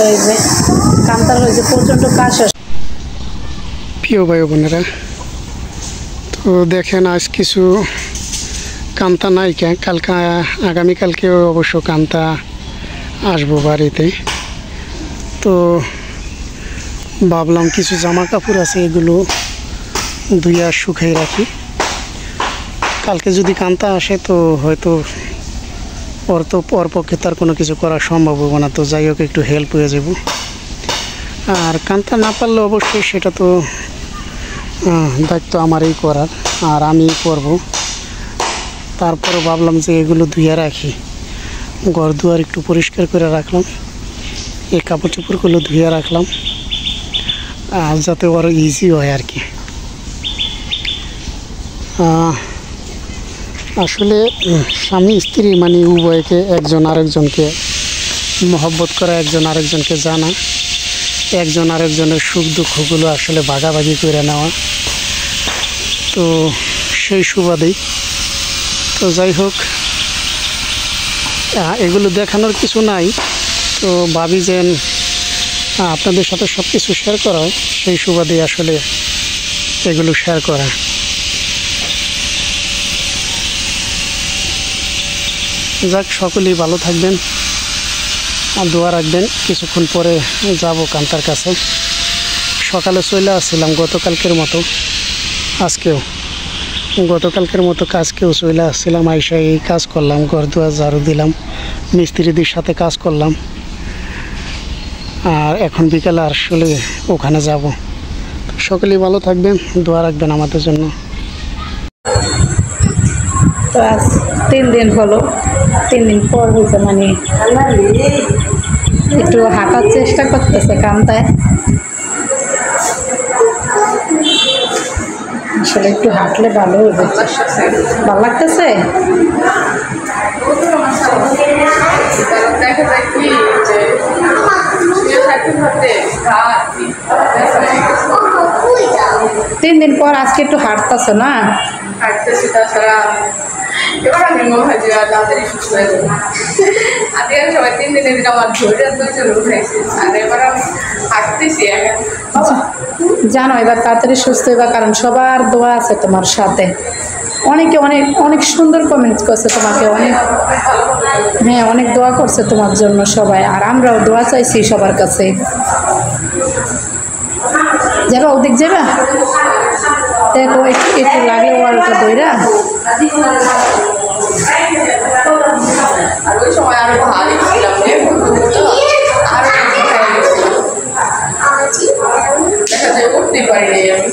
এই যে কান্তার হয়েছে প্রচণ্ড কাশ। প্রিয় ভাই বোনেরা, তো দেখেন আজ কিছু কান্তা নাই, কালকে আগামীকালকেও অবশ্য কান্তা আসবো বাড়িতে। তো ভাবলাম কিছু জামা কাপড় আছে, এগুলো ধুইয়া শুকাই রাখি। কালকে যদি কান্তা আসে তো হয়তো ওর পক্ষে তার কোনো কিছু করা সম্ভব হবে না। তো যাই হোক, একটু হেল্প হয়ে যাব। আর কান্তা না পারলে অবশ্যই সেটা তো দায়িত্ব আমারই করার, আর আমিই করব। তারপরে ভাবলাম যে এগুলো ধুয়ে রাখি, ঘর দুয়ার একটু পরিষ্কার করে রাখলাম, এই কাপড় চোপড়গুলো ধুয়ে রাখলাম, আর যাতে ওর ইজি হয় আর কি। আসলে স্বামী স্ত্রী মানে উভয়কে একজন আরেকজনকে মহব্বত করা, একজন আরেকজনকে জানা, একজন আরেকজনের সুখ দুঃখগুলো আসলে ভাগাভাগি করে নেওয়া। তো সেই সুবাদেই তো যাই হোক, এগুলো দেখানোর কিছু নাই। তো ভাবি যে আপনাদের সাথে সব কিছু শেয়ার করা হয়, সেই সুবাদেই আসলে এগুলো শেয়ার করা। যাক, সকলেই ভালো থাকবেন আর দোয়া রাখবেন। কিছুক্ষণ পরে যাব কান্তার কাছে। সকালে চলে আসছিলাম গতকালকের মতো, গতকালকের মতো কাজকেও চলে আসছিলাম। আইসা এই কাজ করলাম, ঘর দুয়ার ঝাড়ু দিলাম, মিস্ত্রিদের সাথে কাজ করলাম। আর এখন বিকালে আসলে ওখানে যাব। সকলেই ভালো থাকবেন, দোয়া রাখবেন আমাদের জন্য। তো আজ 3 দিন হলো, 3 দিন পর হয়েছে, মানে একটু হাঁটার চেষ্টা করতেছে কান্তায়। আসলে একটু হাঁটলে ভালো হবে, ভালো লাগতেছে। তিন দিন পর আজকে একটু হাঁটতেছে না, হাঁটতেছি। তাছাড়া এবার আমি মনে হয় যে তাড়াতাড়ি সুস্থ হয়ে যাবো। আজকে সবাই 3 দিনের দিন আমার ধৈর্য চলে উঠেছে, আর এবার আমি হাঁটতেছি। জানো এবার তাড়াতাড়ি সুস্থ হইবা, কারণ সবার দোয়া আছে তোমার সাথে। অনেকে অনেক অনেক সুন্দর কমেন্টস করছে তোমাকে, অনেক দোয়া করছে তোমার জন্য সবাই, আর আমরাও দোয়া চাইছি সবার কাছে। যাবা ওদিক যাবা, দেখো একটু লাগে ওয়ালটা দইরা। আর ওই সময় আরো ভারী ছিলাম, দেখা যায় উঠতে পারিনি আমি।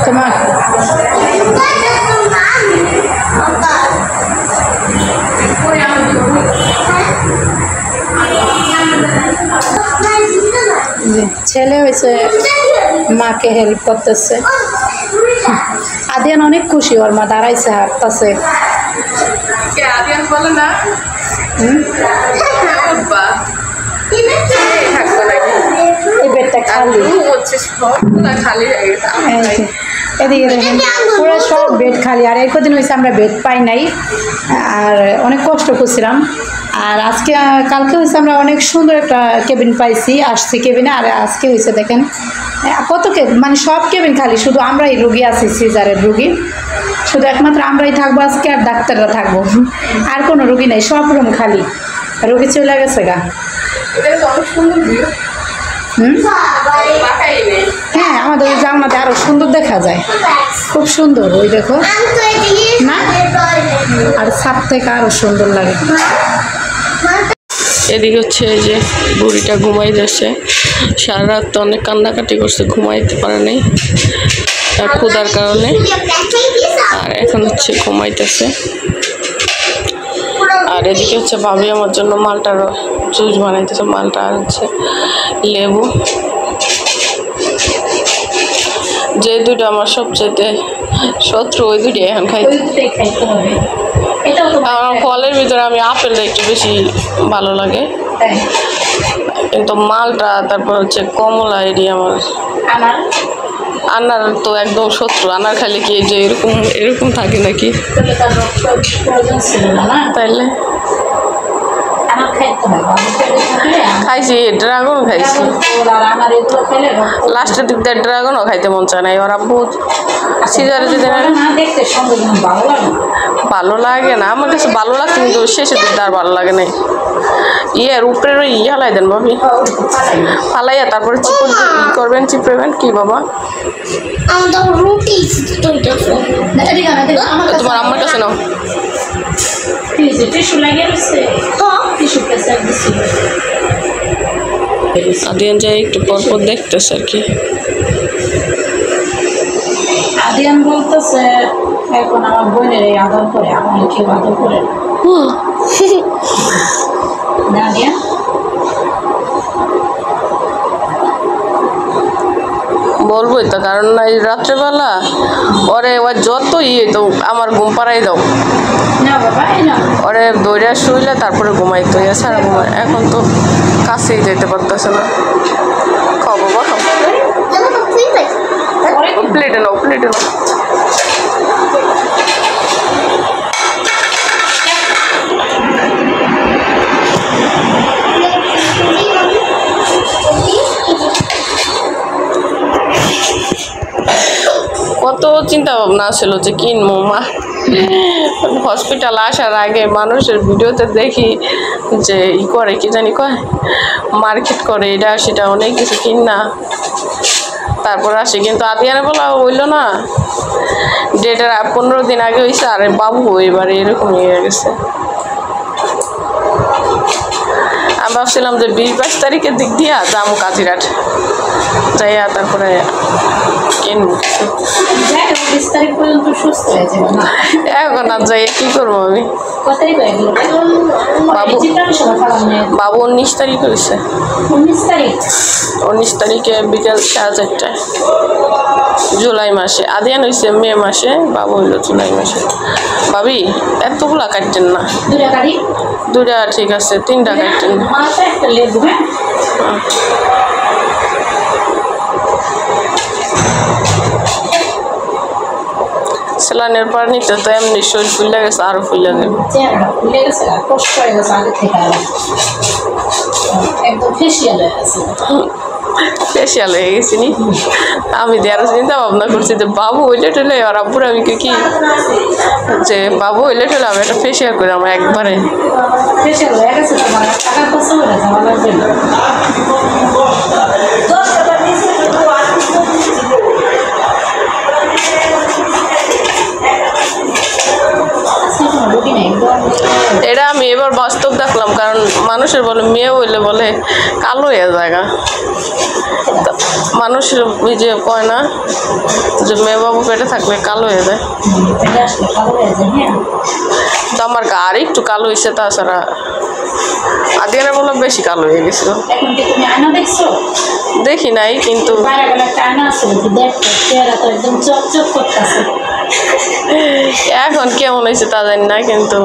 তোমার ছেলে হয়েছে, মাকে হেল্প করতেছে। আদিয়ান অনেক খুশি, ওর মা দাঁড়াইছে, হাঁটতেছে। আদিয়ান বলে না এই বেডটা খালি হচ্ছে, খালি হয়ে গেছে। এদিকে দেখেন পুরো সব বেড খালি। আর এই কদিন হয়েছে আমরা বেড পাই নাই, আর অনেক কষ্ট করছিলাম। আর কালকে হয়েছে আমরা অনেক সুন্দর একটা কেবিন পাইছি, আসছি কেবিনে। আর আজকে হয়েছে দেখেন কত মানে সব কেবিন খালি, শুধু আমরাই রুগী আছি, সিজারের রুগী। শুধু একমাত্র আমরাই থাকবো আজকে, আর ডাক্তাররা থাকবো, আর কোনো রুগী নেই, সব রুম খালি। রুগী চলে গেছে গা। অনেক সুন্দর ভিউ। হ্যাঁ, আমাদের ওই জানলাতে আরো সুন্দর দেখা যায়, খুব সুন্দর। ওই দেখো না, আর ছাদ থেকে আরো সুন্দর লাগে। এদিকে হচ্ছে এই যে বুড়িটা ঘুমাই যাচ্ছে, সারা রাত তো অনেক কান্নাকাটি করছে, ঘুমাইতে পারে নাই ক্ষুধার কারণে। আর এখন হচ্ছে ঘুমাইতেছে। আর এদিকে হচ্ছে ভাবি আমার জন্য মালটার জুস বানাইতেছে, মালটা আর হচ্ছে লেবু, যে দুটো আমার সবচেয়ে শত্রু, ওই দুটো এখন খাইতে হবে। আমার ফলের ভিতরে আমি আপেলটা একটু বেশি ভালো লাগে, কিন্তু মালটা তারপর হচ্ছে কমলা এরিয়া আমার আনার আনার তো একদম শত্রু আনার খালি কি যে এরকম এরকম থাকে নাকি তাহলে তার রক্ত প্রয়োজন ছিল না না তাইলে আনার খাইতে হয় বাবু পেটে থাকলে খাইছি ড্রাগন খাইছি ফল আর আনার এগুলো খেলে রক্ত লাস্টের দিক দিয়ে ড্রাগনও খাইতে মন চায় না এবার আব্বু সিজারে যদি না দেখতে সঙ্গে যেন ভালো লাগে ভালো লাগে না আমার কাছে ভালো লাগতো কিন্তু শেষের দিকটা আর ভালো লাগে নাই ইয়ের উপরের ওই হালাই দেন ভাবি ফালাইয়া তারপরে চিপন করবেন চিপড়বেন কি বাবা আমাদের রুটি তোমার আমার কাছে নাও টিস্যু লাগিয়ে রয়েছে টিস্যু প্রেসার দিচ্ছি আদিয়ান যাই একটু পরপর দেখতেছে আর কি আদিয়ান বলতেছে এখন আমার বোনের এই আদর করে আমার কেউ আদর করে না আদিয়ান বলবোই তো কারণ এই রাত্রেবেলা ওরে ওর যত তো আমার ঘুম পাড়াই দাও না বাবা এই না ওরে দৌড়ে শুইলে তারপরে ঘুমাইতো এছাড়া ঘুমায় এখন তো কাছেই যেতে পারতেছে না খাও বাবা খাও প্লেটে নাও প্লেটে নাও কত চিন্তা ভাবনা ছিল যে কিনবো মা হসপিটাল আসার আগে মানুষের ভিডিওতে দেখি যে ই করে কি জানি কয় মার্কেট করে এটা সেটা অনেক কিছু কিন না তারপর আসে কিন্তু আদিয়ানে বলা হইলো না ডেটের 15 দিন আগে হয়েছে আরে বাবু এবারে এরকম হয়ে গেছে আমি ভাবছিলাম যে 20-22 তারিখের দিক দিয়া যাবো কাজিরাট যাইয়া তারপরে কিনবো যাই হোক 20 তারিখ পর্যন্ত সুস্থ হয়ে যাবে না এখন আর যাই কি করবো আমি কত তারিখ হয়ে গেল বাবু বাবু 19 তারিখ হয়েছে 19 তারিখ 19 তারিখে বিকেল 4:30টায় জুলাই মাসে আদিয়ান হয়েছে মে মাসে বাবু হইলো জুলাই মাসে ভাবি এতগুলা কাটতেন না দুটা গাড়ি দুটা ঠিক আছে 3টা কাটতেন মাথা একটা লেবু হ্যাঁ স্যালাইনের পর নিতে তো এমনি শরীর ফুলে গেছে আরো ফুলে যাবে চেহারাটা ফুলে গেছে আর কষ্ট হয়ে গেছে আগে থেকে আর একদম ফেসিয়াল হয়ে গেছে ফেসিয়াল হয়ে গেছি নি আমি দেয়ার চিন্তা ভাবনা করছি যে বাবু ওইটা ঠেলে আর আব্বুর আমি কি যে বাবু ওইটা ঠেলে আমি একটা ফেসিয়াল করে আমার একবারে ফেসিয়াল হয়ে গেছে তোমার টাকা খরচ হয়ে গেছে আমার লাগবে না এটা আমি এবার বাস্তব দেখলাম কারণ মানুষের বলে মেয়ে হইলে বলে কালো হয়ে জায়গা মানুষের ওই যে কয় না যে মেয়ে বাবু পেটে থাকলে কালো হয়ে যায় তো আমার গা আর একটু কালো হয়েছে তাছাড়া আদিয়ানের বলে বেশি কালো হয়ে গেছিল দেখি নাই কিন্তু এখন কেমন হয়েছে তা জানি না কিন্তু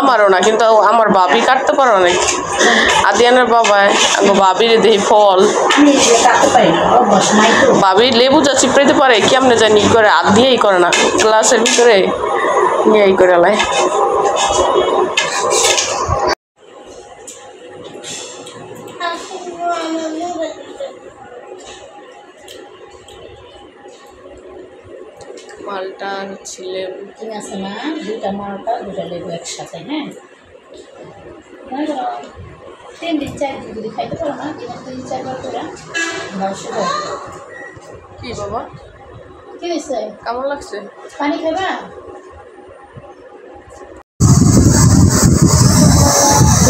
আমারও না কিন্তু আমার বাবি কাটতে পারো অনেক আদিয়ানের বাবায় বাবির দেখি ফল বাবির লেবু যা চিপড়াইতে পারে কেমনে জানি করে হাত দিয়েই করে না গ্লাসের ভিতরে নিয়েই করে লাই মালটা ছিলে ঠিক আছে না দুটা মালটা দুটা লেবু একসাথে হ্যাঁ 3 দিন 4 দিন যদি খাইতে পারো না 3-4 বার করে কি বাবা কি হয়েছে কেমন লাগছে পানি খাইবা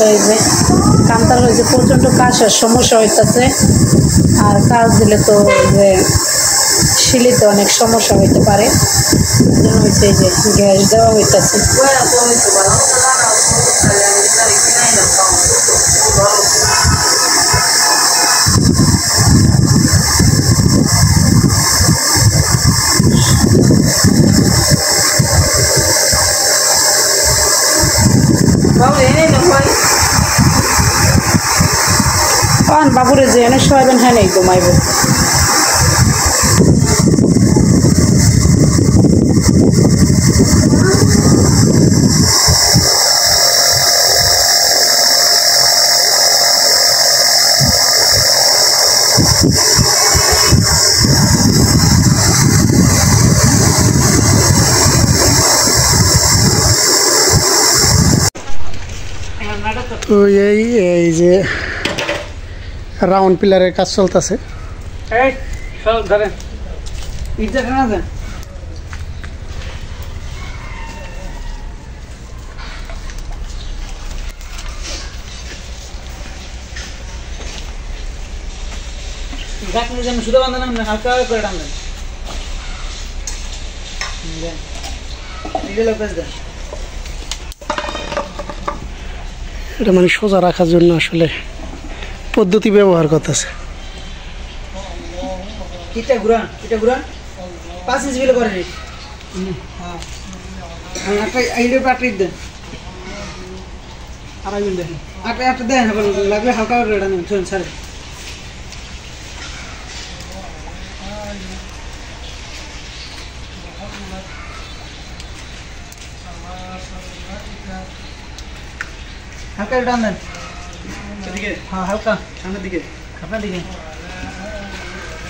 এই যে কান্তাল হয়েছে প্রচণ্ড কাশার সমস্যা হইতেছে আর কাজ দিলে তো যে শিলিতে অনেক সমস্যা হইতে পারে জন্য হয়েছে এই যে গ্যাস দেওয়া হইতেছে কারণ বাবুরে যে অনেক শোয়াবেন হ্যাঁ নেই ঘুমাইব তো এই যে রাউন্ড পিলারের কাজ চলতেছে। শুধু বান্ধব না হালকা করে টানবেন এটা মানে সোজা রাখার জন্য আসলে পদ্ধতি ব্যবহার করতেছে। এটা ঘুরান 5 ইঞ্চি বিলে করে নিন হ্যাঁ একটা আইলে পাটরি দেন আর আইন দেন একটা দেন লাগলে হালকা করে এটা নিন চলুন ছাড়েন হালকা টান দেন হ্যাঁ হালকা সামনের দিকে আপনার দিকে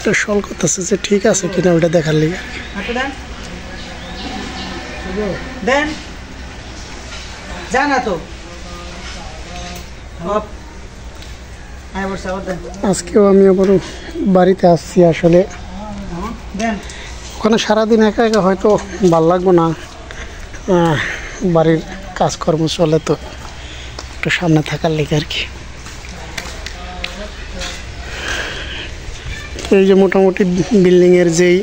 তো সল করতেছে যে ঠিক আছে কিনা ওটা দেখার লিগে। হাতে দেন দেন জানা তো আজকেও আমি আবার বাড়িতে আসছি আসলে ওখানে সারাদিন একা একা হয়তো ভাল লাগবো না, বাড়ির কাজকর্ম চলে তো একটু সামনে থাকার লেগে আর কি। এই যে মোটামুটি বিল্ডিংয়ের যেই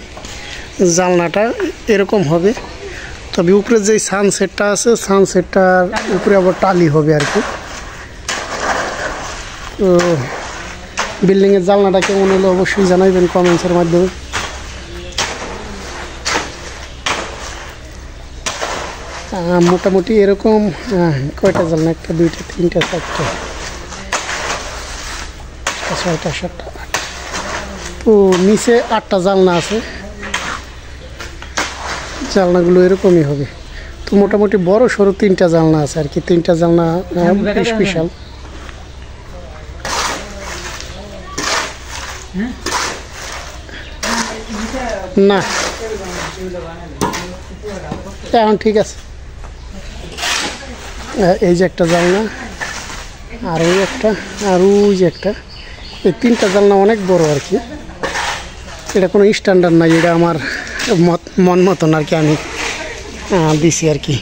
জানলাটা এরকম হবে, তবে উপরে যেই সানসেটটা আছে সানসেটটার উপরে আবার টালি হবে আর কি। তো বিল্ডিংয়ের জানলাটা কেমন হলো অবশ্যই জানাইবেন কমেন্টসের মাধ্যমে। মোটামুটি এরকম কয়টা জানলা, 1 2 3 4 5 6 7 8, তো নিচে 8টা জানলা আছে, জানলাগুলো এরকমই হবে। তো মোটামুটি বড় সড়ো 3টা জানলা আছে আর কি, 3টা জানলা স্পেশাল। না এখন ঠিক আছে। এই যে একটা জানলা, আর ওই একটা, আর ওই যে একটা, এই 3টা জানলা অনেক বড় আর কি। এটা কোনো স্ট্যান্ডার্ড নাই, এটা আমার মন মতন আর কি আমি দিছি আর কি।